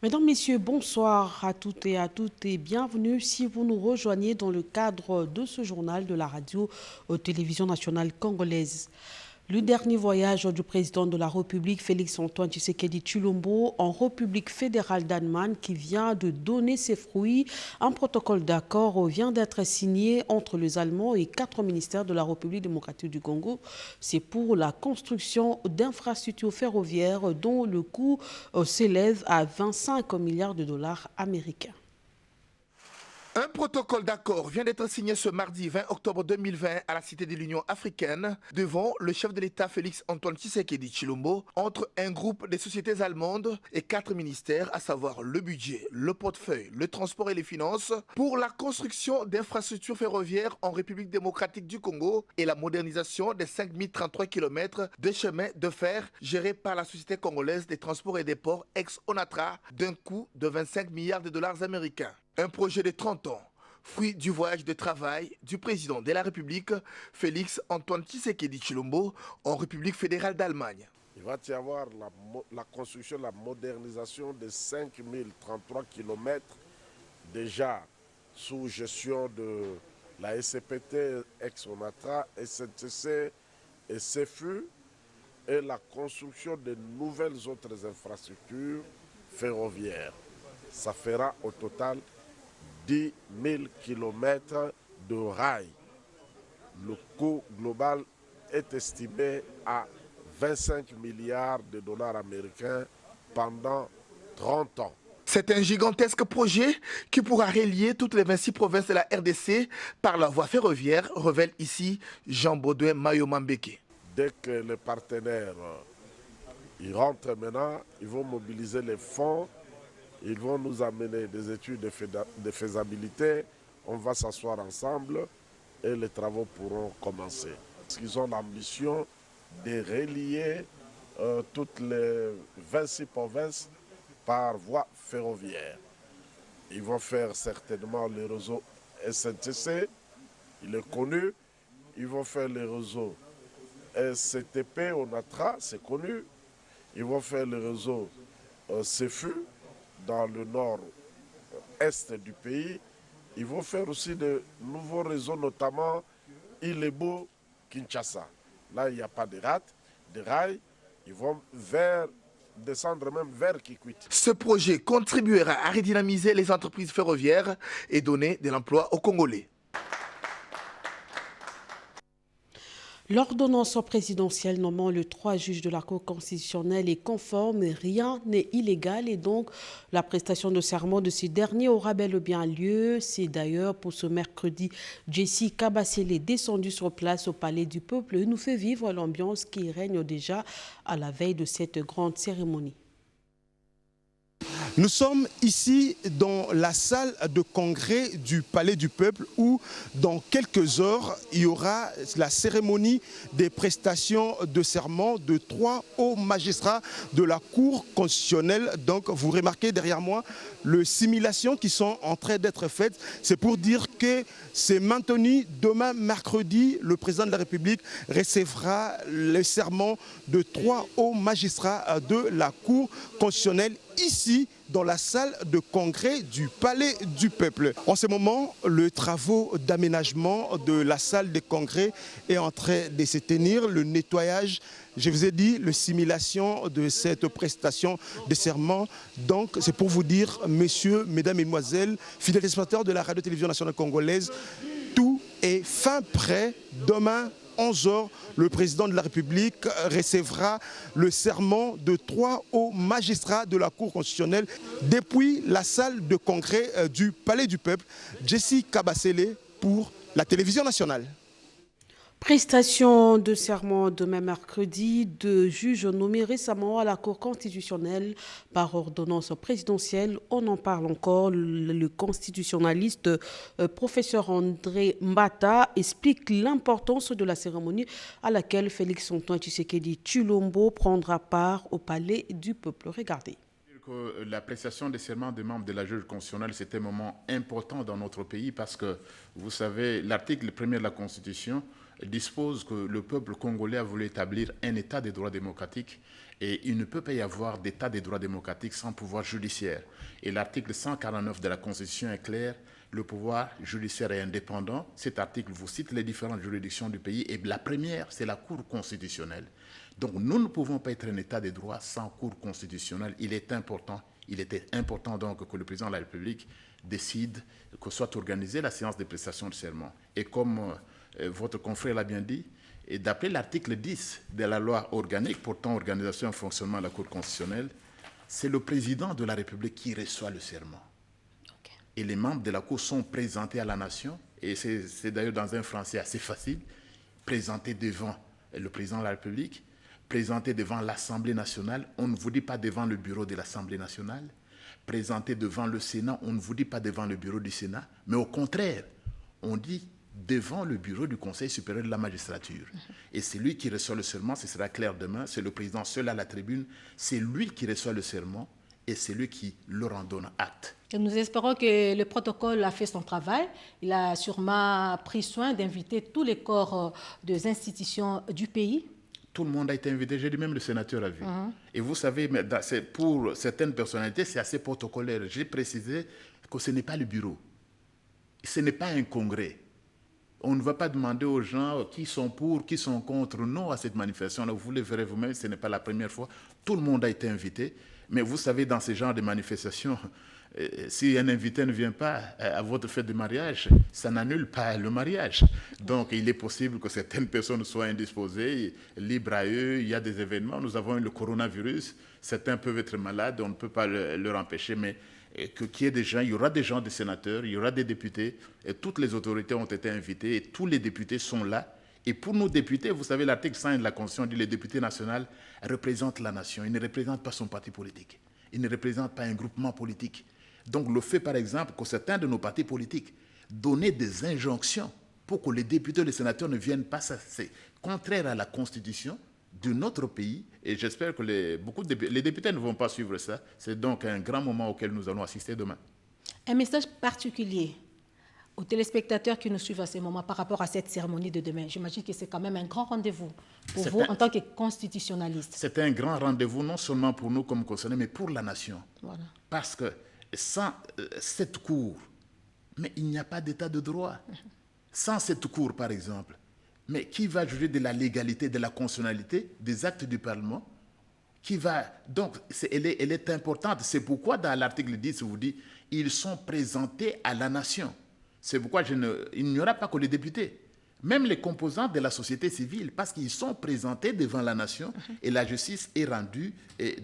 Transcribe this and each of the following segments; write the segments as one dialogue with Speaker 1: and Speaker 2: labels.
Speaker 1: Mesdames, Messieurs, bonsoir à toutes et bienvenue si vous nous rejoignez dans le cadre de ce journal de la radio-télévision nationale congolaise. Le dernier voyage du président de la République, Félix-Antoine Tshisekedi Tshilombo, en République fédérale d'Allemagne, qui vient de donner ses fruits. Un protocole d'accord vient d'être signé entre les Allemands et 4 ministères de la République démocratique du Congo. C'est pour la construction d'infrastructures ferroviaires dont le coût s'élève à 25 milliards de dollars américains.
Speaker 2: Un protocole d'accord vient d'être signé ce mardi 20 octobre 2020 à la Cité de l'Union africaine devant le chef de l'État Félix-Antoine Tshisekedi Tshilombo entre un groupe de sociétés allemandes et 4 ministères, à savoir le budget, le portefeuille, le transport et les finances, pour la construction d'infrastructures ferroviaires en République démocratique du Congo et la modernisation des 5033 km de chemins de fer gérés par la Société congolaise des transports et des ports ex-ONATRA d'un coût de 25 milliards de dollars américains. Un projet de 30 ans, fruit du voyage de travail du président de la République, Félix-Antoine Tshisekedi Tshilombo, en République fédérale d'Allemagne.
Speaker 3: Il va y avoir la construction, la modernisation de 5033 km déjà sous gestion de la SCPT, ex-ONATRA, SNCC et CFU, et la construction de nouvelles autres infrastructures ferroviaires. Ça fera au total 10 000 km de rails. Le coût global est estimé à 25 milliards de dollars américains pendant 30 ans.
Speaker 2: C'est un gigantesque projet qui pourra relier toutes les 26 provinces de la RDC par la voie ferroviaire, révèle ici Jean-Baudouin Mayomambeke.
Speaker 3: Dès que les partenaires ils rentrent maintenant, ils vont mobiliser les fonds. Ils vont nous amener des études de faisabilité. On va s'asseoir ensemble et les travaux pourront commencer. Ils ont l'ambition de relier toutes les 26 provinces par voie ferroviaire. Ils vont faire certainement le réseau SNTC, il est connu. Ils vont faire le réseau SCTP, ONATRA, c'est connu. Ils vont faire le réseau CFU, dans le nord-est du pays. Ils vont faire aussi de nouveaux réseaux, notamment Ilebo-Kinshasa. Là, il n'y a pas de rails. Ils vont descendre même vers Kikwit.
Speaker 2: Ce projet contribuera à redynamiser les entreprises ferroviaires et donner de l'emploi aux Congolais.
Speaker 1: L'ordonnance présidentielle nommant les 3 juges de la Cour constitutionnelle est conforme, rien n'est illégal et donc la prestation de serment de ces derniers aura bel et bien lieu. C'est d'ailleurs pour ce mercredi, Jessie Kabasele, descendue sur place au Palais du Peuple, nous fait vivre l'ambiance qui règne déjà à la veille de cette grande cérémonie.
Speaker 4: Nous sommes ici dans la salle de congrès du Palais du Peuple où dans quelques heures il y aura la cérémonie des prestations de serment de 3 hauts magistrats de la Cour constitutionnelle. Donc vous remarquez derrière moi les simulations qui sont en train d'être faites. C'est pour dire que c'est maintenu. Demain mercredi, le président de la République recevra le serment de 3 hauts magistrats de la Cour constitutionnelle ici dans la salle de congrès du Palais du Peuple. En ce moment, le travaux d'aménagement de la salle de congrès est en train de se tenir. Le nettoyage, je vous ai dit, la simulation de cette prestation de serment. Donc, c'est pour vous dire, messieurs, mesdames, mesdemoiselles, fidèles spectateurs de la radio-télévision nationale congolaise, tout est fin prêt. Demain, 11 h, le président de la République recevra le serment de 3 hauts magistrats de la Cour constitutionnelle depuis la salle de congrès du Palais du Peuple. Jessie Kabasele pour la télévision nationale.
Speaker 1: Prestation de serment demain mercredi de juges nommés récemment à la Cour constitutionnelle par ordonnance présidentielle. On en parle encore. Le constitutionnaliste professeur André Mbata explique l'importance de la cérémonie à laquelle Félix-Antoine Tshisekedi Tshilombo prendra part au Palais du Peuple. Regardez.
Speaker 5: La prestation des serments des membres de la juge constitutionnelle, c'est un moment important dans notre pays parce que, vous savez, l'article 1er de la Constitution dispose que le peuple congolais a voulu établir un état des droits démocratiques et il ne peut pas y avoir d'état des droits démocratiques sans pouvoir judiciaire. Et l'article 149 de la Constitution est clair, le pouvoir judiciaire est indépendant. Cet article vous cite les différentes juridictions du pays et la première, c'est la Cour constitutionnelle. Donc nous ne pouvons pas être un état des droits sans Cour constitutionnelle. Il était important donc que le président de la République décide que soit organisée la séance de prestation de serment. Et comme votre confrère l'a bien dit, et d'après l'article 10 de la loi organique portant organisation et fonctionnement de la Cour constitutionnelle, c'est le président de la République qui reçoit le serment. Okay. Et les membres de la Cour sont présentés à la nation, et c'est d'ailleurs dans un français assez facile, présentés devant le président de la République, présentés devant l'Assemblée nationale, on ne vous dit pas devant le bureau de l'Assemblée nationale, présenté devant le Sénat, on ne vous dit pas devant le bureau du Sénat, mais au contraire, on dit devant le bureau du Conseil supérieur de la magistrature. Et c'est lui qui reçoit le serment, ce sera clair demain, c'est le président seul à la tribune, c'est lui qui reçoit le serment et c'est lui qui leur en donne acte.
Speaker 6: Et nous espérons que le protocole a fait son travail. Il a sûrement pris soin d'inviter tous les corps des institutions du pays.
Speaker 5: Tout le monde a été invité, j'ai dit même le sénateur a vu. Et vous savez, pour certaines personnalités, c'est assez protocolaire. J'ai précisé que ce n'est pas le bureau, ce n'est pas un congrès. On ne va pas demander aux gens qui sont pour, qui sont contre, non à cette manifestation-là. Vous le verrez vous-même, ce n'est pas la première fois. Tout le monde a été invité. Mais vous savez, dans ce genre de manifestations, si un invité ne vient pas à votre fête de mariage, ça n'annule pas le mariage. Donc, il est possible que certaines personnes soient indisposées, libres à eux. Il y a des événements. Nous avons eu le coronavirus. Certains peuvent être malades, on ne peut pas leur empêcher, mais qu'il y ait des gens, il y aura des gens, des sénateurs, il y aura des députés, et toutes les autorités ont été invitées, et tous les députés sont là. Et pour nos députés, vous savez, l'article 100 de la Constitution dit que les députés nationaux représentent la nation. Ils ne représentent pas son parti politique. Ils ne représentent pas un groupement politique. Donc le fait, par exemple, que certains de nos partis politiques donnaient des injonctions pour que les députés et les sénateurs ne viennent pas, ça, c'est contraire à la Constitution de notre pays. Et j'espère que les députés ne vont pas suivre ça. C'est donc un grand moment auquel nous allons assister demain.
Speaker 6: Un message particulier aux téléspectateurs qui nous suivent à ce moment par rapport à cette cérémonie de demain. J'imagine que c'est quand même un grand rendez-vous pour vous en tant que constitutionnaliste.
Speaker 5: C'est un grand rendez-vous non seulement pour nous comme concernés, mais pour la nation. Voilà. Parce que sans cette cour, mais il n'y a pas d'état de droit. Sans cette cour, par exemple, mais qui va juger de la légalité, de la constitutionnalité des actes du Parlement? Qui va, donc, elle est importante. C'est pourquoi dans l'article 10, vous dit ils sont présentés à la nation. C'est pourquoi il n'y aura pas que les députés, même les composants de la société civile, parce qu'ils sont présentés devant la nation et la justice est rendue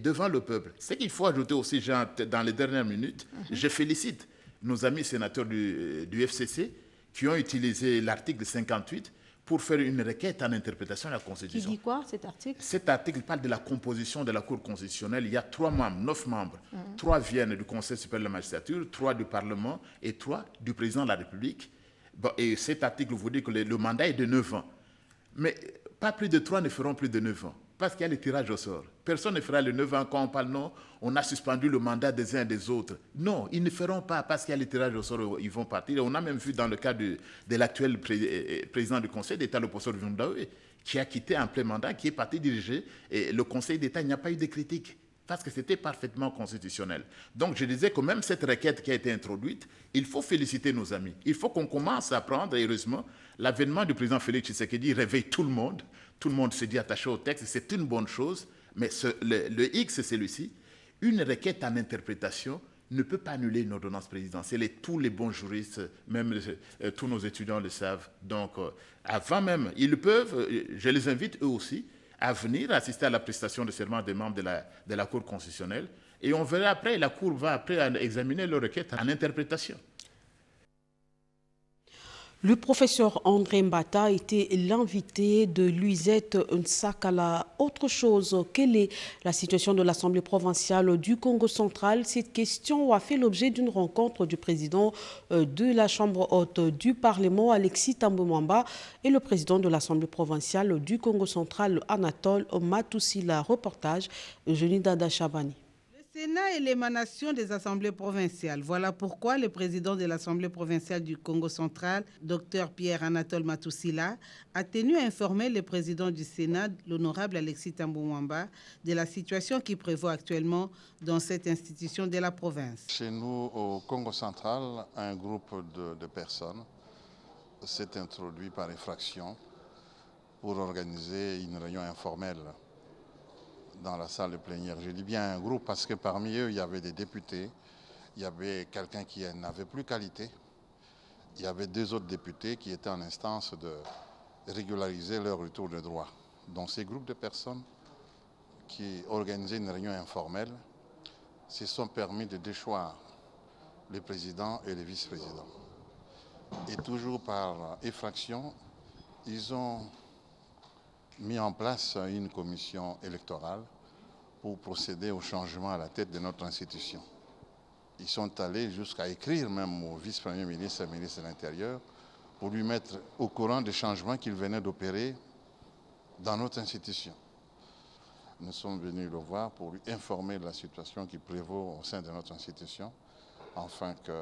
Speaker 5: devant le peuple. Ce qu'il faut ajouter aussi, Jean, dans les dernières minutes, je félicite nos amis sénateurs du FCC qui ont utilisé l'article 58 pour faire une requête en interprétation de la Constitution.
Speaker 6: Qui dit quoi, cet article?
Speaker 5: Cet article parle de la composition de la Cour constitutionnelle. Il y a 3 membres, 9 membres. 3 viennent du Conseil supérieur de la magistrature, 3 du Parlement et 3 du Président de la République. Bon, et cet article vous dit que le mandat est de 9 ans. Mais pas plus de 3 ne feront plus de 9 ans, parce qu'il y a le tirage au sort. Personne ne fera le 9 ans quand on parle non, on a suspendu le mandat des uns et des autres. Non, ils ne feront pas parce qu'il y a le tirage au sort, ils vont partir. Et on a même vu dans le cas de l'actuel président du Conseil d'État, le professeur Vundawe, qui a quitté en plein mandat, qui est parti diriger et le Conseil d'État. Il n'y a pas eu de critique parce que c'était parfaitement constitutionnel. Donc je disais que même cette requête qui a été introduite, il faut féliciter nos amis. Il faut qu'on commence à prendre, et heureusement, l'avènement du président Félix Tshisekedi réveille tout le monde. Tout le monde se dit attaché au texte, c'est une bonne chose, mais le X, c'est celui-ci. Une requête en interprétation ne peut pas annuler une ordonnance présidentielle et tous les bons juristes, même tous nos étudiants le savent. Donc, avant même, ils peuvent, je les invite eux aussi, à venir assister à la prestation de serment des membres de la Cour constitutionnelle. Et on verra après, la Cour va après examiner leur requête en interprétation.
Speaker 1: Le professeur André Mbata était l'invité de Luisette Nsakala. Autre chose, quelle est la situation de l'Assemblée provinciale du Congo central? Cette question a fait l'objet d'une rencontre du président de la Chambre haute du Parlement, Alexis Tambwe-Mwamba, et le président de l'Assemblée provinciale du Congo central, Anatole Matousila. Reportage, Eugénie Dada Chabani.
Speaker 7: Le Sénat est l'émanation des assemblées provinciales. Voilà pourquoi le président de l'Assemblée provinciale du Congo central, Dr Pierre-Anatole Matousila, a tenu à informer le président du Sénat, l'honorable Alexis Tambou-Mwamba, de la situation qui prévaut actuellement dans cette institution de la province.
Speaker 8: Chez nous, au Congo central, un groupe de personnes s'est introduit par effraction pour organiser une réunion informelle dans la salle de plénière. Je dis bien un groupe parce que parmi eux, il y avait des députés, il y avait quelqu'un qui n'avait plus qualité, il y avait 2 autres députés qui étaient en instance de régulariser leur retour de droit. Donc ces groupes de personnes qui organisaient une réunion informelle se sont permis de déchoir le président et le vice-président. Et toujours par effraction, ils ont mis en place une commission électorale pour procéder au changement à la tête de notre institution. Ils sont allés jusqu'à écrire même au vice-premier ministre et ministre de l'Intérieur pour lui mettre au courant des changements qu'il venait d'opérer dans notre institution. Nous sommes venus le voir pour lui informer de la situation qui prévaut au sein de notre institution, afin que,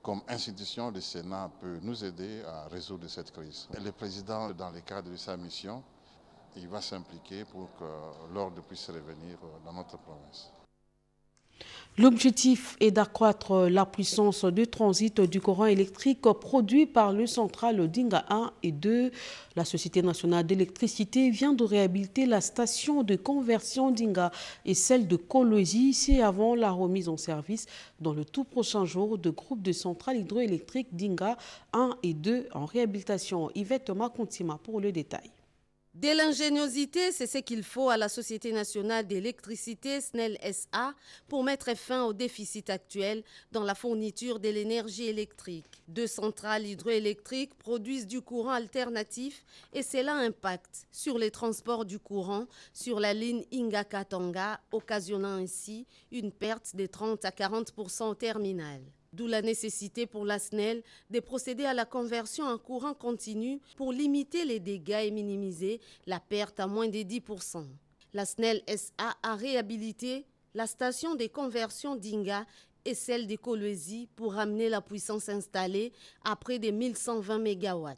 Speaker 8: comme institution, le Sénat peut nous aider à résoudre cette crise. Le président, dans le cadre de sa mission, il va s'impliquer pour que l'ordre puisse revenir dans notre province.
Speaker 1: L'objectif est d'accroître la puissance de transit du courant électrique produit par le central Dinga 1 et 2. La Société nationale d'électricité vient de réhabiliter la station de conversion Dinga et celle de Kolwezi. C'est avant la remise en service dans le tout prochain jour de groupe de centrales hydroélectriques Dinga 1 et 2 en réhabilitation. Yvette Makontima pour le détail.
Speaker 9: De l'ingéniosité, c'est ce qu'il faut à la Société nationale d'électricité SNEL SA pour mettre fin au déficit actuel dans la fourniture de l'énergie électrique. 2 centrales hydroélectriques produisent du courant alternatif et cela impacte sur les transports du courant sur la ligne Inga-Katanga, occasionnant ainsi une perte de 30 à 40% au terminal. D'où la nécessité pour la SNEL de procéder à la conversion en courant continu pour limiter les dégâts et minimiser la perte à moins de 10%. La SNEL SA a réhabilité la station de conversion d'Inga et celle de Kolwezi pour ramener la puissance installée à près de 1120 MW.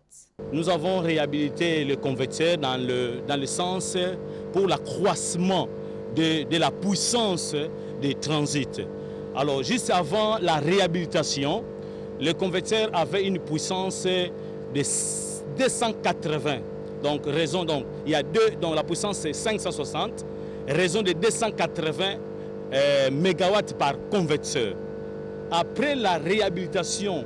Speaker 10: Nous avons réhabilité le converteur dans le sens pour l'accroissement de la puissance des transits. Alors, juste avant la réhabilitation, le converteur avait une puissance de 280. Donc, il y a la puissance c'est 560, raison de 280 MW par converteur. Après la réhabilitation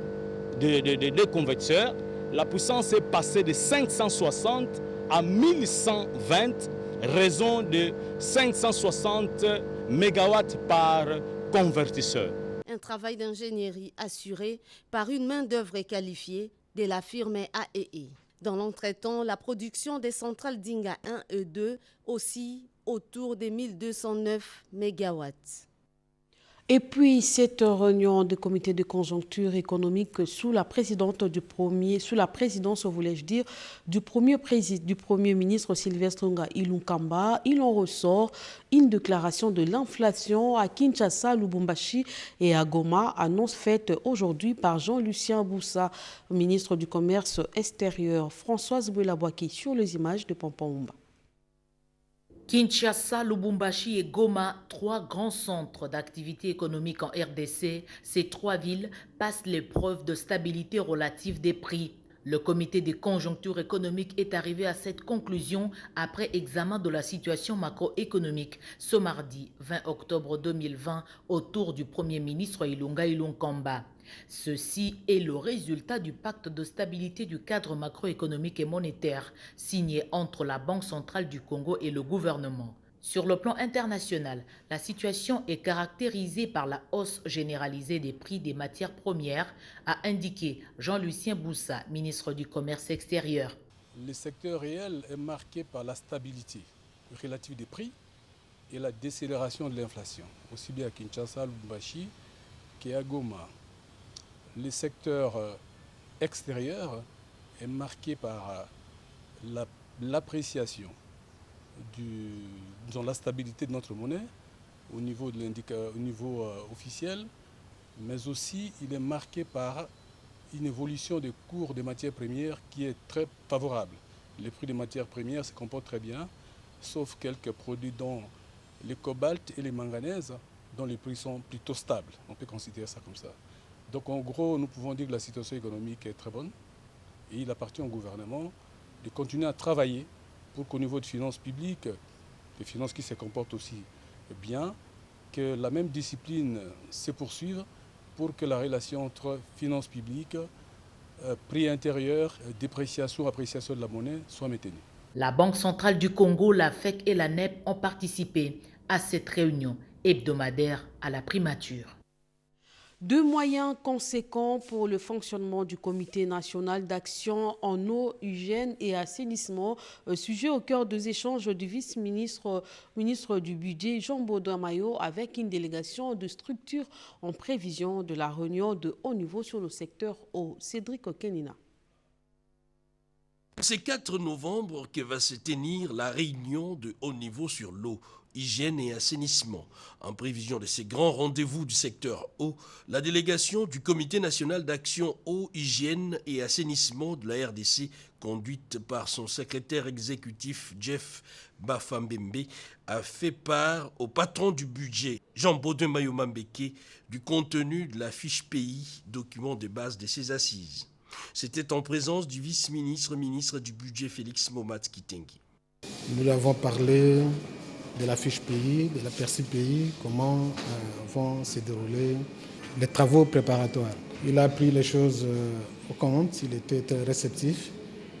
Speaker 10: de converteurs, la puissance est passée de 560 à 1120, raison de 560 MW par convertisseur.
Speaker 9: Un travail d'ingénierie assuré par une main-d'œuvre qualifiée de la firme AEE. Dans l'entretemps, la production des centrales Dinga 1 et 2 aussi autour de 1209 MW.
Speaker 1: Et puis, cette réunion du comité de conjoncture économique sous la présidence, voulais-je dire, du premier ministre Sylvestre Ilunga, il en ressort une déclaration de l'inflation à Kinshasa, Lubumbashi et à Goma, annonce faite aujourd'hui par Jean-Lucien Boussa, ministre du Commerce extérieur. Françoise Bouelabouaki sur les images de Pampaoumba.
Speaker 11: Kinshasa, Lubumbashi et Goma, 3 grands centres d'activité économique en RDC, ces 3 villes passent l'épreuve de stabilité relative des prix. Le comité de conjoncture économique est arrivé à cette conclusion après examen de la situation macroéconomique ce mardi 20 octobre 2020 autour du Premier ministre Ilunga Ilunkamba. Ceci est le résultat du pacte de stabilité du cadre macroéconomique et monétaire signé entre la Banque centrale du Congo et le gouvernement. Sur le plan international, la situation est caractérisée par la hausse généralisée des prix des matières premières, a indiqué Jean-Lucien Boussa, ministre du Commerce extérieur.
Speaker 12: Le secteur réel est marqué par la stabilité relative des prix et la décélération de l'inflation, aussi bien à Kinshasa, Lubumbashi qu'à Goma. Le secteur extérieur est marqué par l'appréciation de la stabilité de notre monnaie au niveau officiel, mais aussi il est marqué par une évolution des cours des matières premières qui est très favorable. Les prix des matières premières se comportent très bien, sauf quelques produits dont les cobalt et les manganèses, dont les prix sont plutôt stables. On peut considérer ça comme ça. Donc en gros, nous pouvons dire que la situation économique est très bonne et il appartient au gouvernement de continuer à travailler pour qu'au niveau des finances publiques, les finances qui se comportent aussi bien, que la même discipline se poursuive pour que la relation entre finances publiques, prix intérieur, dépréciation, appréciation de la monnaie soit maintenue.
Speaker 11: La Banque centrale du Congo, la FEC et la NEP ont participé à cette réunion hebdomadaire à la primature.
Speaker 1: Deux moyens conséquents pour le fonctionnement du Comité national d'action en eau, hygiène et assainissement, sujet au cœur des échanges du vice-ministre du budget Jean-Baudouin Mayo avec une délégation de structures en prévision de la réunion de haut niveau sur le secteur eau. Cédric Okenina.
Speaker 13: C'est 4 novembre que va se tenir la réunion de haut niveau sur l'eau, hygiène et assainissement. En prévision de ces grands rendez-vous du secteur eau, la délégation du Comité national d'action eau, hygiène et assainissement de la RDC, conduite par son secrétaire exécutif Jeff Bafambembe, a fait part au patron du budget, Jean-Baudouin Mayo Mambeke, du contenu de la fiche pays, document de base de ses assises. C'était en présence du vice-ministre, ministre du budget Félix Momat Kitengi.
Speaker 14: Nous avons parlé de la fiche pays, de la perçue pays, comment vont se dérouler les travaux préparatoires. Il a pris les choses au compte, il était très réceptif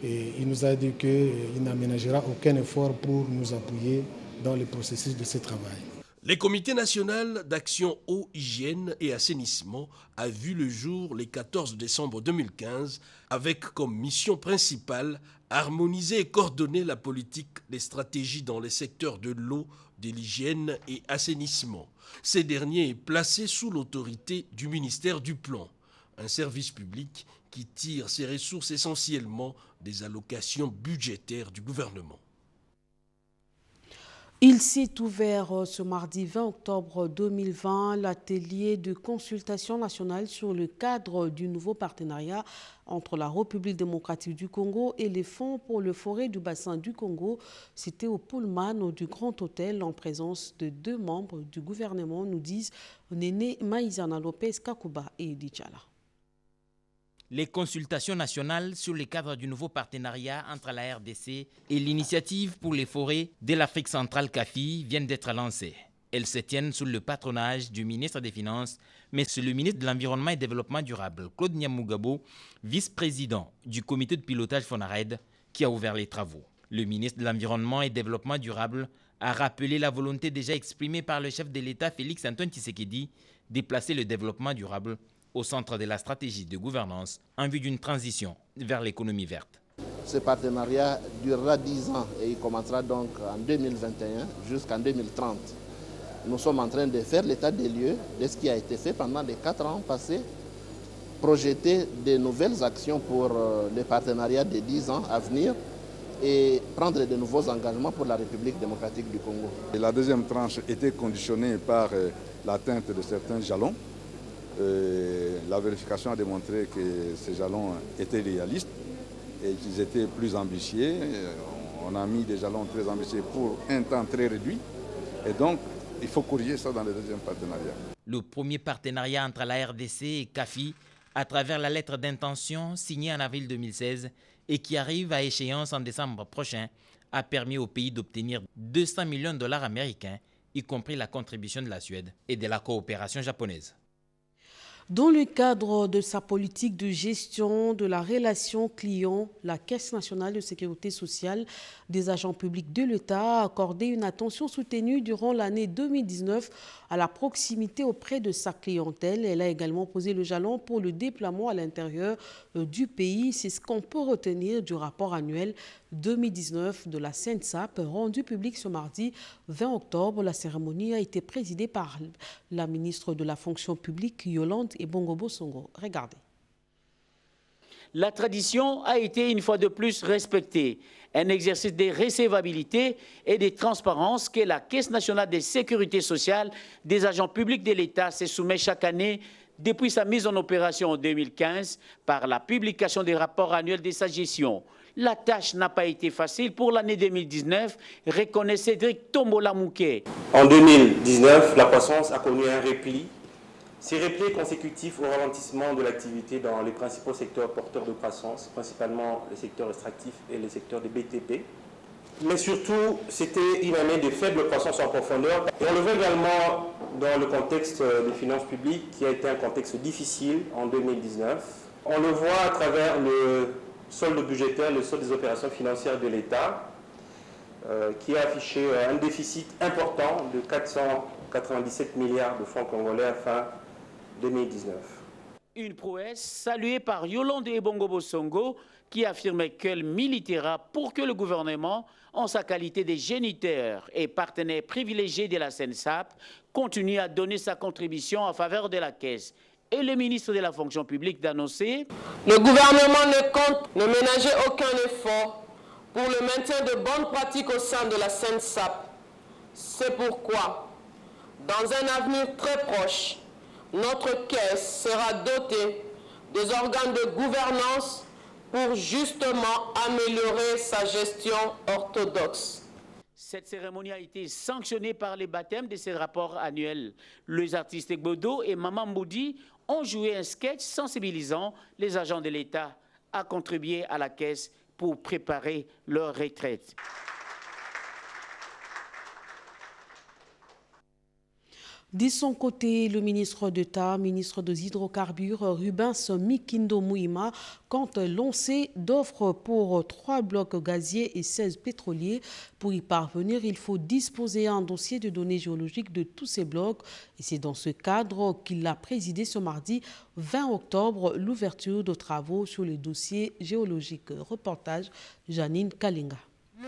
Speaker 14: et il nous a dit qu'il n'aménagera aucun effort pour nous appuyer dans le processus de ce travail.
Speaker 13: Le Comité national d'action eau, hygiène et assainissement a vu le jour le 14 décembre 2015 avec comme mission principale harmoniser et coordonner la politique des stratégies dans les secteurs de l'eau, de l'hygiène et assainissement. Ces derniers est placé sous l'autorité du ministère du Plan, un service public qui tire ses ressources essentiellement des allocations budgétaires du gouvernement.
Speaker 1: Il s'est ouvert ce mardi 20 octobre 2020 l'atelier de consultation nationale sur le cadre du nouveau partenariat entre la République démocratique du Congo et les fonds pour le forêt du bassin du Congo. C'était au Pullman du Grand Hôtel en présence de 2 membres du gouvernement, nous disent Néné Maïzana Lopez Kakuba et Edi Tchala.
Speaker 15: Les consultations nationales sur le cadre du nouveau partenariat entre la RDC et l'Initiative pour les forêts de l'Afrique centrale CAFI viennent d'être lancées. Elles se tiennent sous le patronage du ministre des Finances, mais sous le ministre de l'Environnement et Développement durable, Claude Nyamugabo, vice-président du comité de pilotage FONARED, qui a ouvert les travaux. Le ministre de l'Environnement et Développement durable a rappelé la volonté déjà exprimée par le chef de l'État Félix Antoine Tshisekedi de placer le développement durable au centre de la stratégie de gouvernance en vue d'une transition vers l'économie verte.
Speaker 16: Ce partenariat durera 10 ans et il commencera donc en 2021 jusqu'en 2030. Nous sommes en train de faire l'état des lieux de ce qui a été fait pendant les 4 ans passés, projeter de nouvelles actions pour les partenariats de 10 ans à venir et prendre de nouveaux engagements pour la République démocratique du Congo.
Speaker 17: Et la deuxième tranche était conditionnée par l'atteinte de certains jalons. La vérification a démontré que ces jalons étaient réalistes et qu'ils étaient plus ambitieux. On a mis des jalons très ambitieux pour un temps très réduit. Et donc, il faut corriger ça dans le deuxième partenariat.
Speaker 15: Le premier partenariat entre la RDC et CAFI, à travers la lettre d'intention signée en avril 2016 et qui arrive à échéance en décembre prochain, a permis au pays d'obtenir 200 millions de dollars américains, y compris la contribution de la Suède et de la coopération japonaise.
Speaker 1: Dans le cadre de sa politique de gestion de la relation client, la Caisse nationale de sécurité sociale des agents publics de l'État a accordé une attention soutenue durant l'année 2019 à la proximité auprès de sa clientèle. Elle a également posé le jalon pour le déploiement à l'intérieur du pays. C'est ce qu'on peut retenir du rapport annuel 2019 de la CENSAP rendu public ce mardi 20 octobre. La cérémonie a été présidée par la ministre de la fonction publique Yolande et Bongo Bosongo. Regardez.
Speaker 18: La tradition a été une fois de plus respectée. Un exercice de recevabilité et de transparence que la Caisse nationale de sécurité sociale des agents publics de l'État se soumet chaque année depuis sa mise en opération en 2015 par la publication des rapports annuels de sa gestion. La tâche n'a pas été facile pour l'année 2019, reconnaît Cédric Tombola Mouquet.
Speaker 19: En 2019, la croissance a connu un repli. Ces replis consécutifs au ralentissement de l'activité dans les principaux secteurs porteurs de croissance, principalement les secteurs extractifs et les secteurs des BTP. Mais surtout, c'était une année de faible croissance en profondeur. Et on le voit également dans le contexte des finances publiques, qui a été un contexte difficile en 2019. On le voit à travers le solde budgétaire, le solde des opérations financières de l'État, qui a affiché un déficit important de 497 milliards de francs congolais à fin 2019.
Speaker 18: Une prouesse saluée par Yolande Ebongo Bosongo, qui affirmait qu'elle militera pour que le gouvernement, en sa qualité de géniteur et partenaire privilégié de la CENSAP, continue à donner sa contribution en faveur de la Caisse. Et le ministre de la fonction publique d'annoncer:
Speaker 20: le gouvernement ne compte ne ménager aucun effort pour le maintien de bonnes pratiques au sein de la CENSAP. C'est pourquoi, dans un avenir très proche, notre caisse sera dotée des organes de gouvernance pour justement améliorer sa gestion orthodoxe.
Speaker 18: Cette cérémonie a été sanctionnée par les baptêmes de ces rapports annuels. Les artistes Gbodo et Maman Mboudi ont joué un sketch sensibilisant les agents de l'État à contribuer à la caisse pour préparer leur retraite.
Speaker 1: De son côté, le ministre d'État, ministre des Hydrocarbures, Rubens Mikindo Mouima, compte lancer d'offres pour 3 blocs gaziers et 16 pétroliers. Pour y parvenir, il faut disposer d'un dossier de données géologiques de tous ces blocs. Et c'est dans ce cadre qu'il a présidé ce mardi 20 octobre l'ouverture de travaux sur les dossiers géologiques. Reportage Janine Kalinga.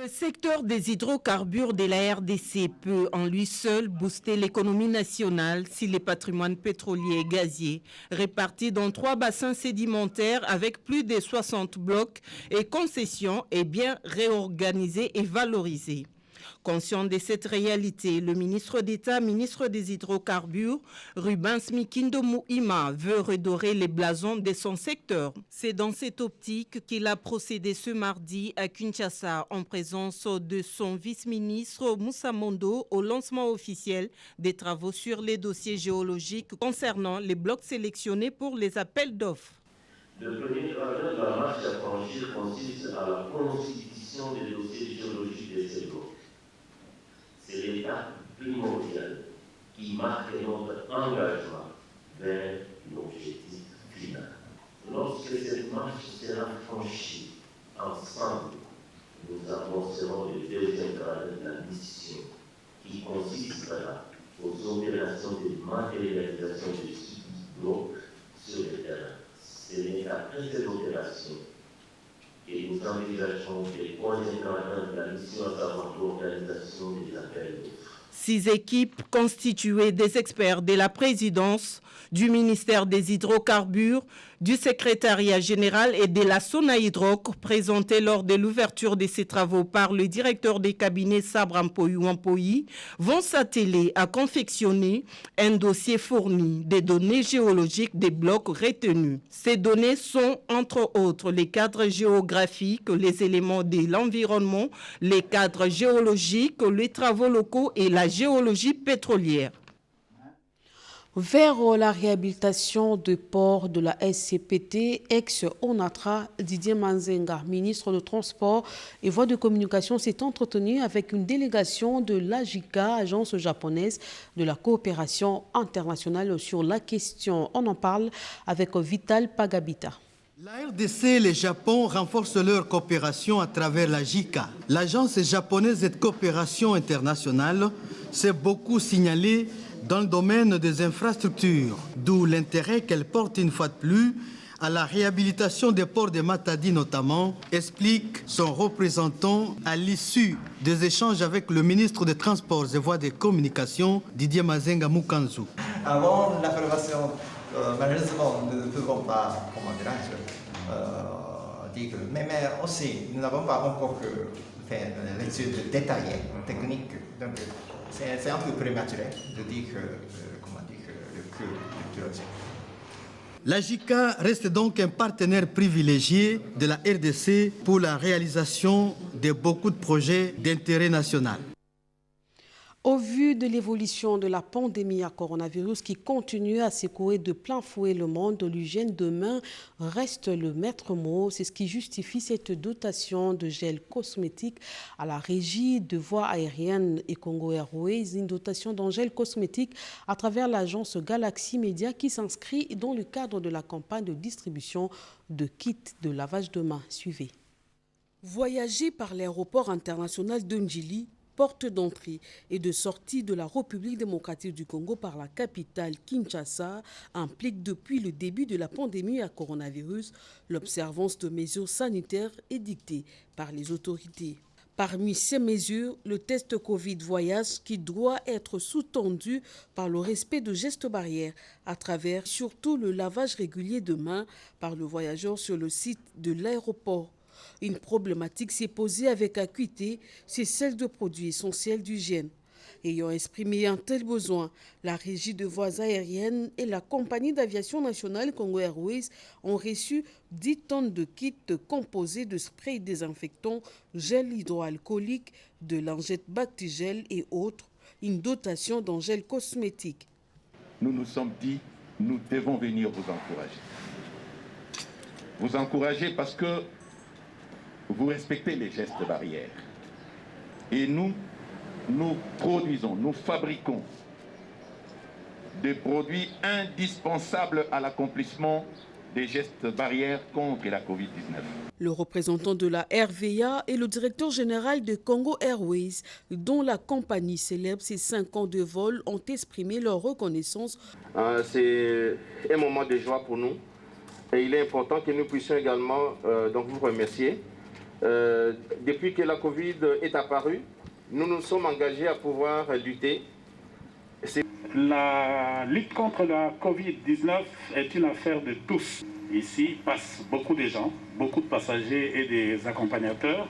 Speaker 21: Le secteur des hydrocarbures de la RDC peut en lui seul booster l'économie nationale si les patrimoines pétroliers et gaziers répartis dans 3 bassins sédimentaires avec plus de 60 blocs et concessions est bien réorganisé et valorisé. Conscient de cette réalité, le ministre d'État, ministre des Hydrocarbures, Rubens Mikindo Mouima, veut redorer les blasons de son secteur. C'est dans cette optique qu'il a procédé ce mardi à Kinshasa en présence de son vice-ministre Moussa Mondo au lancement officiel des travaux sur les dossiers géologiques concernant les blocs sélectionnés pour les appels d'offres.
Speaker 22: Le premier travail de la marche à franchir consiste à la constitution des dossiers géologiques de ces blocs. C'est l'étape primordiale qui marque notre engagement vers l'objectif final. Lorsque cette marche sera franchie ensemble, nous amorcerons le deuxième travail de la mission qui consistera aux opérations de matérialisation de ce bloc sur le terrain. Ce n'est qu'après cette opération et nous envisageons les points importants de la mission, à savoir l'organisation des appels d'offres.
Speaker 21: 6 équipes constituées des experts de la présidence, du ministère des Hydrocarbures, du secrétariat général et de la Sonahydrauc, présentées lors de l'ouverture de ces travaux par le directeur des cabinets Sabre Ampoyi, vont s'atteler à confectionner un dossier fourni des données géologiques des blocs retenus. Ces données sont, entre autres, les cadres géographiques, les éléments de l'environnement, les cadres géologiques, les travaux locaux et la géologie pétrolière.
Speaker 1: Vers la réhabilitation de ports de la SCPT, ex-ONATRA, Didier Manzenga, ministre de Transport et Voies de Communication, s'est entretenu avec une délégation de l'AJICA, agence japonaise de la coopération internationale sur la question. On en parle avec Vital Pagabita.
Speaker 23: La RDC et le Japon renforcent leur coopération à travers la JICA. L'agence japonaise de coopération internationale s'est beaucoup signalée dans le domaine des infrastructures, d'où l'intérêt qu'elle porte une fois de plus à la réhabilitation des ports de Matadi notamment, explique son représentant à l'issue des échanges avec le ministre des Transports et Voies de Communication, Didier Mazenga Mukanzu.
Speaker 24: Avant la fédération, malheureusement, nous ne pouvons pas, comment dirais-je,
Speaker 2: mais aussi, nous n'avons pas encore fait l'étude détaillée, technique. Donc, c'est un peu prématuré de dire le coût du projet.
Speaker 23: La JICA reste donc un partenaire privilégié de la RDC pour la réalisation de beaucoup de projets d'intérêt national.
Speaker 1: Au vu de l'évolution de la pandémie à coronavirus qui continue à secouer de plein fouet le monde, l'hygiène de main reste le maître mot. C'est ce qui justifie cette dotation de gel cosmétique à la régie de voies aériennes et Congo Airways, une dotation d'un gel cosmétique à travers l'agence Galaxy Media qui s'inscrit dans le cadre de la campagne de distribution de kits de lavage de mains. Suivez. Voyager par l'aéroport international de Njili, porte d'entrée et de sortie de la République démocratique du Congo par la capitale Kinshasa, implique depuis le début de la pandémie à coronavirus l'observance de mesures sanitaires édictées par les autorités. Parmi ces mesures, le test Covid voyage qui doit être sous-tendu par le respect de gestes barrières à travers surtout le lavage régulier de mains par le voyageur sur le site de l'aéroport. Une problématique s'est posée avec acuité, c'est celle de produits essentiels d'hygiène. Ayant exprimé un tel besoin, la régie de voies aériennes et la compagnie d'aviation nationale Congo Airways ont reçu 10 tonnes de kits composés de sprays désinfectants, gel hydroalcoolique, de lingettes Bactigel et autres, une dotation d'un gel cosmétique.
Speaker 3: Nous nous sommes dit, nous devons venir vous encourager. Vous encourager parce que vous respectez les gestes barrières. Et nous produisons, nous fabriquons des produits indispensables à l'accomplissement des gestes barrières contre la Covid-19.
Speaker 1: Le représentant de la RVA et le directeur général de Congo Airways, dont la compagnie célèbre ses 5 ans de vol, ont exprimé leur reconnaissance.
Speaker 4: C'est un moment de joie pour nous. Et il est important que nous puissions également donc vous remercier. Depuis que la Covid est apparue, nous nous sommes engagés à pouvoir lutter.
Speaker 24: La lutte contre la Covid-19 est une affaire de tous. Ici passent beaucoup de gens, beaucoup de passagers et des accompagnateurs.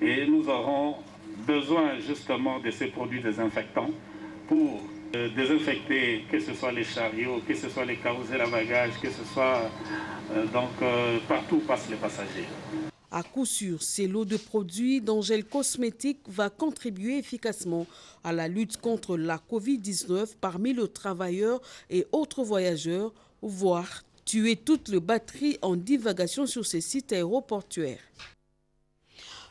Speaker 24: Et nous aurons besoin justement de ces produits désinfectants pour désinfecter, que ce soit les chariots, que ce soit les carousels à bagages, que ce soit partout où passent les passagers.
Speaker 1: À coup sûr, ces lots de produits dont gel cosmétique va contribuer efficacement à la lutte contre la Covid-19 parmi les travailleurs et autres voyageurs, voire tuer toute la batterie en divagation sur ces sites aéroportuaires.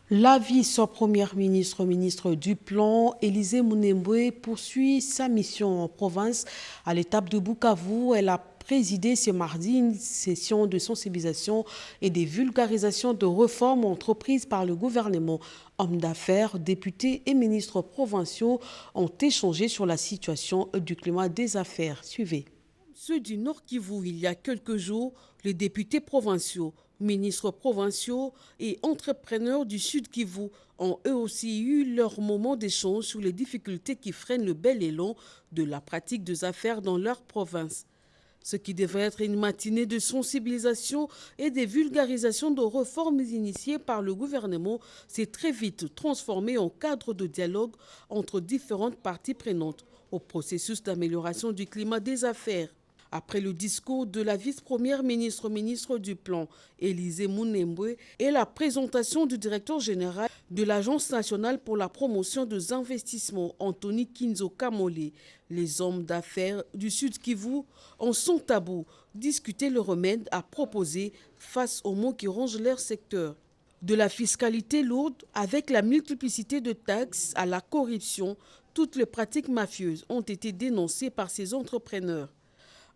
Speaker 1: La vice-première ministre du Plan, Élisée Mounemboué, poursuit sa mission en province à l'étape de Bukavu. Elle a présidé ce mardi une session de sensibilisation et de vulgarisation de réformes entreprises par le gouvernement. Hommes d'affaires, députés et ministres provinciaux ont échangé sur la situation du climat des affaires. Suivez. Ceux du Nord Kivu, il y a quelques jours, les députés provinciaux, ministres provinciaux et entrepreneurs du Sud Kivu ont eux aussi eu leur moment d'échange sur les difficultés qui freinent le bel élan de la pratique des affaires dans leur province. Ce qui devrait être une matinée de sensibilisation et de vulgarisation de réformes initiées par le gouvernement s'est très vite transformé en cadre de dialogue entre différentes parties prenantes au processus d'amélioration du climat des affaires. Après le discours de la vice-première ministre du Plan, Élisée Mounemboué, et la présentation du directeur général de l'Agence nationale pour la promotion des investissements, Anthony Kinzo Kamole, les hommes d'affaires du Sud Kivu en sont à bout, discuter le remède à proposer face aux maux qui rongent leur secteur. De la fiscalité lourde avec la multiplicité de taxes à la corruption, toutes les pratiques mafieuses ont été dénoncées par ces entrepreneurs.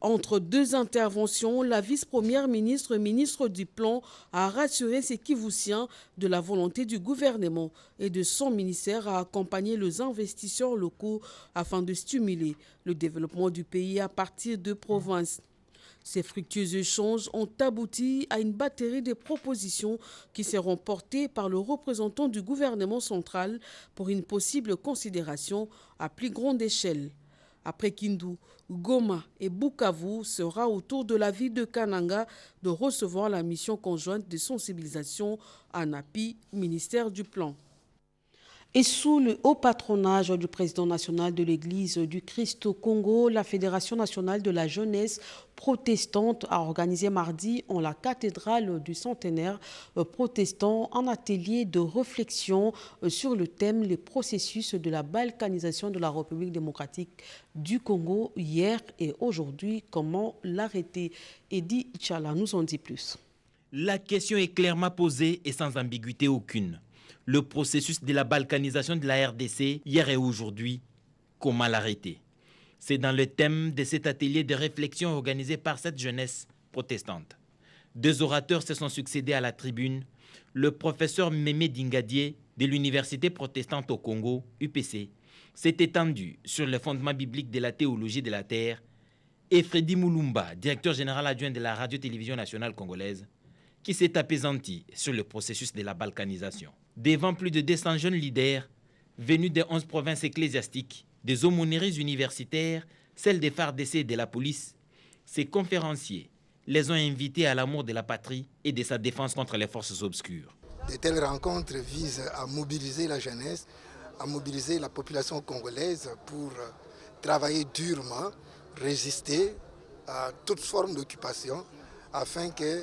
Speaker 1: Entre deux interventions, la vice-première ministre du Plan, a rassuré ses Kivusiens de la volonté du gouvernement et de son ministère à accompagner les investisseurs locaux afin de stimuler le développement du pays à partir de provinces. Ces fructueux échanges ont abouti à une batterie de propositions qui seront portées par le représentant du gouvernement central pour une possible considération à plus grande échelle. Après Kindu, Goma et Bukavu, sera au tour de la ville de Kananga de recevoir la mission conjointe de sensibilisation ANAPI, ministère du Plan. Et sous le haut patronage du président national de l'Église du Christ au Congo, la Fédération nationale de la jeunesse protestante a organisé mardi en la cathédrale du centenaire protestant un atelier de réflexion sur le thème « Les processus de la balkanisation de la République démocratique du Congo hier et aujourd'hui, comment l'arrêter ?» Eddy Tchala nous en dit plus.
Speaker 15: La question est clairement posée et sans ambiguïté aucune. Le processus de la balkanisation de la RDC, hier et aujourd'hui, comment l'arrêter? C'est dans le thème de cet atelier de réflexion organisé par cette jeunesse protestante. 2 orateurs se sont succédés à la tribune. Le professeur Mémé Dingadier de l'Université protestante au Congo, UPC, s'est étendu sur le fondement biblique de la théologie de la terre, et Freddy Moulumba, directeur général adjoint de la radio-télévision nationale congolaise, qui s'est apaisanti sur le processus de la balkanisation. Devant plus de 200 jeunes leaders venus des 11 provinces ecclésiastiques, des aumôneries universitaires, celles des FARDC et de la police, ces conférenciers les ont invités à l'amour de la patrie et de sa défense contre les forces obscures.
Speaker 5: De telles rencontres visent à mobiliser la jeunesse, à mobiliser la population congolaise pour travailler durement, résister à toute forme d'occupation afin que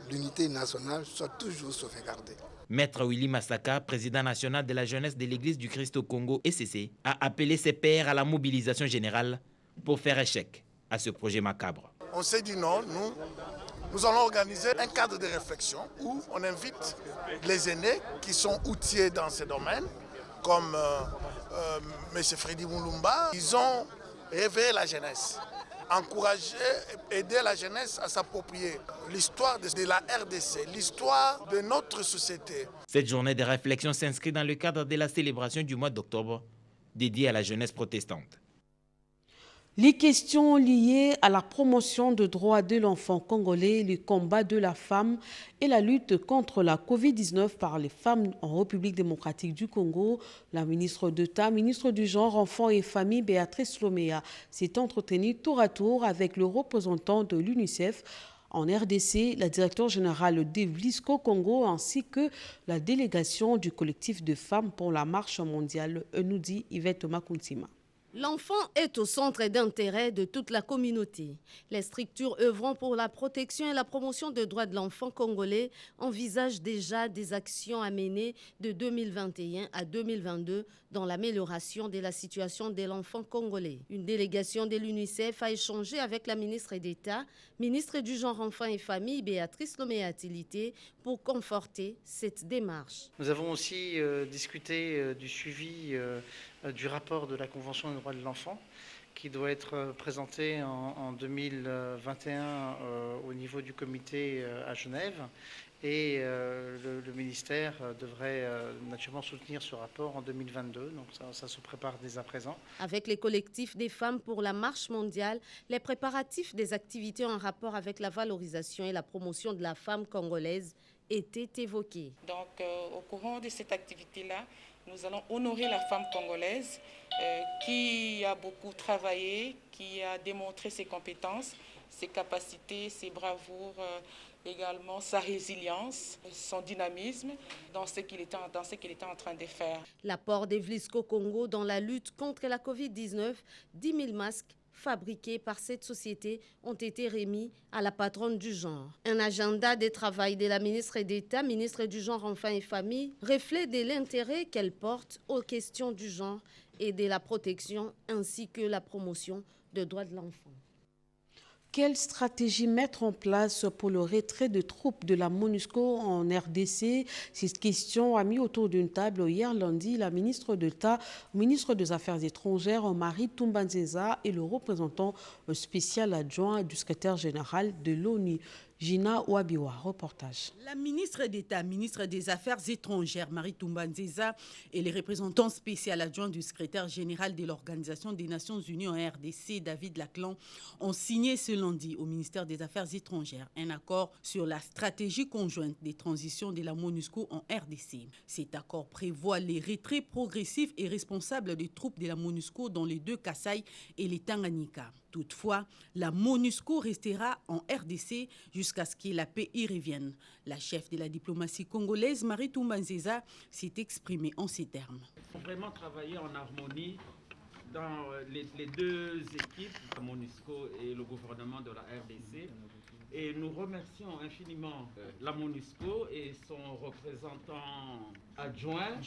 Speaker 5: l'unité nationale soit toujours sauvegardée.
Speaker 15: Maître Willy Massaka, président national de la jeunesse de l'Église du Christ au Congo, ECC, a appelé ses pairs à la mobilisation générale pour faire échec à ce projet macabre.
Speaker 6: On s'est dit non, nous allons organiser un cadre de réflexion où on invite les aînés qui sont outillés dans ces domaines, comme M. Freddy Moulumba. Ils ont réveillé la jeunesse, encourager, aider la jeunesse à s'approprier l'histoire de la RDC, l'histoire de notre société.
Speaker 15: Cette journée de réflexion s'inscrit dans le cadre de la célébration du mois d'octobre dédiée à la jeunesse protestante.
Speaker 1: Les questions liées à la promotion des droits de l'enfant congolais, le combat de la femme et la lutte contre la Covid-19 par les femmes en République démocratique du Congo, la ministre d'État, ministre du Genre, Enfants et Famille, Béatrice Lomea, s'est entretenue tour à tour avec le représentant de l'UNICEF en RDC, la directrice générale d'Evlisco Congo, ainsi que la délégation du collectif de femmes pour la marche mondiale, nous dit Yvette Makuntima.
Speaker 9: L'enfant est au centre d'intérêt de toute la communauté. Les structures œuvrant pour la protection et la promotion des droits de l'enfant congolais envisagent déjà des actions à mener de 2021 à 2022 dans l'amélioration de la situation de l'enfant congolais. Une délégation de l'UNICEF a échangé avec la ministre d'État, ministre du Genre, Enfants et Famille, Béatrice Lomea-Tilité, pour conforter cette démarche.
Speaker 7: Nous avons aussi discuté du suivi du rapport de la Convention des droits de l'enfant qui doit être présenté en 2021 au niveau du comité à Genève. Et le ministère devrait naturellement soutenir ce rapport en 2022, donc ça se prépare dès à présent.
Speaker 9: Avec les collectifs des femmes pour la marche mondiale, les préparatifs des activités en rapport avec la valorisation et la promotion de la femme congolaise étaient évoqués.
Speaker 8: Donc au courant de cette activité-là, nous allons honorer la femme congolaise qui a beaucoup travaillé, qui a démontré ses compétences, ses capacités, ses bravoures, également sa résilience, son dynamisme dans ce qu'il était en train de faire.
Speaker 9: L'apport d'Evlisco Congo dans la lutte contre la Covid-19, 10 000 masques fabriqués par cette société ont été remis à la patronne du genre. Un agenda de travail de la ministre d'État, ministre du Genre, Enfants et Famille, reflète de l'intérêt qu'elle porte aux questions du genre et de la protection ainsi que la promotion des droits de l'enfant.
Speaker 1: Quelle stratégie mettre en place pour le retrait de troupes de la MONUSCO en RDC? Cette question a mis autour d'une table hier lundi la ministre d'État, ministre des Affaires étrangères, Marie Toumbanzeza, et le représentant spécial adjoint du secrétaire général de l'ONU. Gina Ouabiwa, reportage.
Speaker 25: La ministre d'État, ministre des Affaires étrangères, Marie Toumbanzeza, et les représentants spéciaux adjoints du secrétaire général de l'Organisation des Nations Unies en RDC, David Laclan, ont signé ce lundi au ministère des Affaires étrangères un accord sur la stratégie conjointe des transitions de la MONUSCO en RDC. Cet accord prévoit les retraits progressifs et responsables des troupes de la MONUSCO dans les deux Kasaï et les Tanganyika. Toutefois, la MONUSCO restera en RDC jusqu'à ce que la paix y revienne. La chef de la diplomatie congolaise, Marie Toumba-Nzeza, s'est exprimée en ces termes.
Speaker 10: Il faut vraiment travailler en harmonie dans les deux équipes, la MONUSCO et le gouvernement de la RDC. Et nous remercions infiniment la MONUSCO et son représentant adjoint.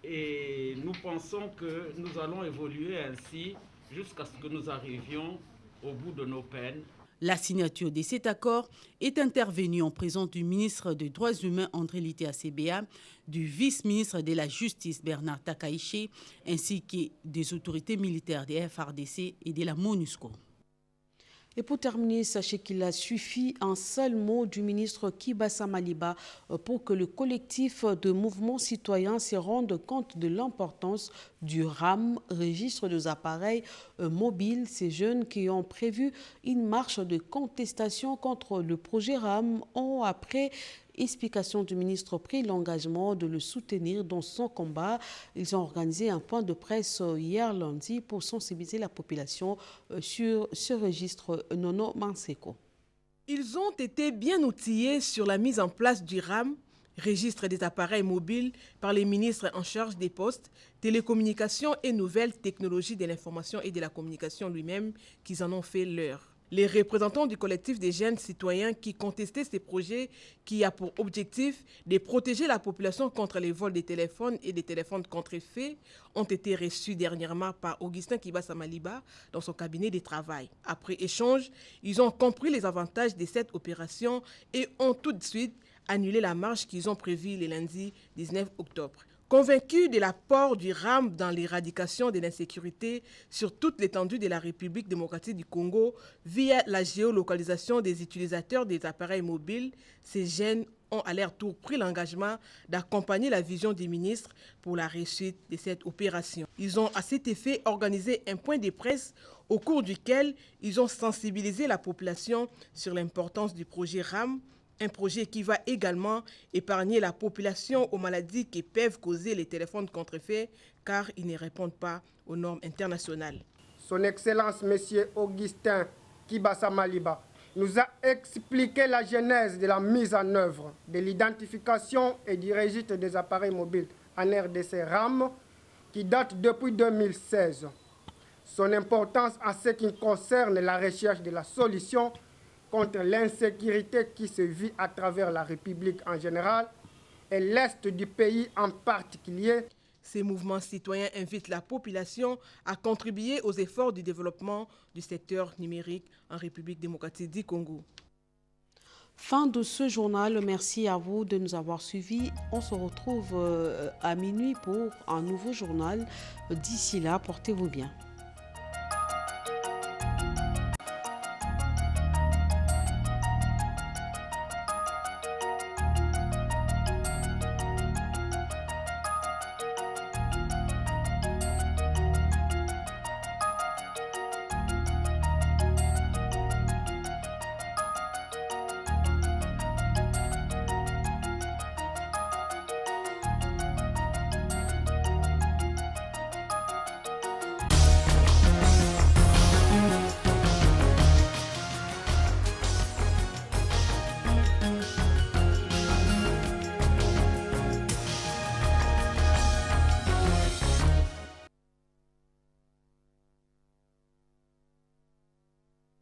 Speaker 10: Et nous pensons que nous allons évoluer ainsi jusqu'à ce que nous arrivions au bout de nos peines.
Speaker 25: La signature de cet accord est intervenue en présence du ministre des Droits humains André Littéa CBA, du vice-ministre de la Justice Bernard Takaiché, ainsi que des autorités militaires des FARDC et de la MONUSCO.
Speaker 1: Et pour terminer, sachez qu'il a suffi un seul mot du ministre Kibasa Maliba pour que le collectif de mouvements citoyens se rende compte de l'importance du RAM, registre des appareils mobiles. Ces jeunes qui ont prévu une marche de contestation contre le projet RAM ont, après explication du ministre, pris l'engagement de le soutenir dans son combat. Ils ont organisé un point de presse hier lundi pour sensibiliser la population sur ce registre Nono Manseko.
Speaker 11: Ils ont été bien outillés sur la mise en place du RAM, registre des appareils mobiles, par les ministres en charge des postes, télécommunications et nouvelles technologies de l'information et de la communication lui-même, qu'ils en ont fait leur. Les représentants du collectif des jeunes citoyens qui contestaient ces projets qui a pour objectif de protéger la population contre les vols des téléphones et des téléphones contrefaits ont été reçus dernièrement par Augustin Kibasa Maliba dans son cabinet de travail. Après échange, ils ont compris les avantages de cette opération et ont tout de suite annulé la marche qu'ils ont prévue le lundi 19 octobre. Convaincus de l'apport du RAM dans l'éradication de l'insécurité sur toute l'étendue de la République démocratique du Congo via la géolocalisation des utilisateurs des appareils mobiles, ces jeunes ont à leur tour pris l'engagement d'accompagner la vision du ministre pour la réussite de cette opération. Ils ont à cet effet organisé un point de presse au cours duquel ils ont sensibilisé la population sur l'importance du projet RAM, un projet qui va également épargner la population aux maladies qui peuvent causer les téléphones contrefaits car ils ne répondent pas aux normes internationales.
Speaker 12: Son Excellence Monsieur Augustin Kibasa Maliba nous a expliqué la genèse de la mise en œuvre de l'identification et du registre des appareils mobiles en RDC RAM qui date depuis 2016. Son importance en ce qui concerne la recherche de la solution contre l'insécurité qui se vit à travers la République en général et l'Est du pays en particulier.
Speaker 11: Ces mouvements citoyens invitent la population à contribuer aux efforts du développement du secteur numérique en République démocratique du Congo.
Speaker 1: Fin de ce journal. Merci à vous de nous avoir suivis. On se retrouve à minuit pour un nouveau journal. D'ici là, portez-vous bien.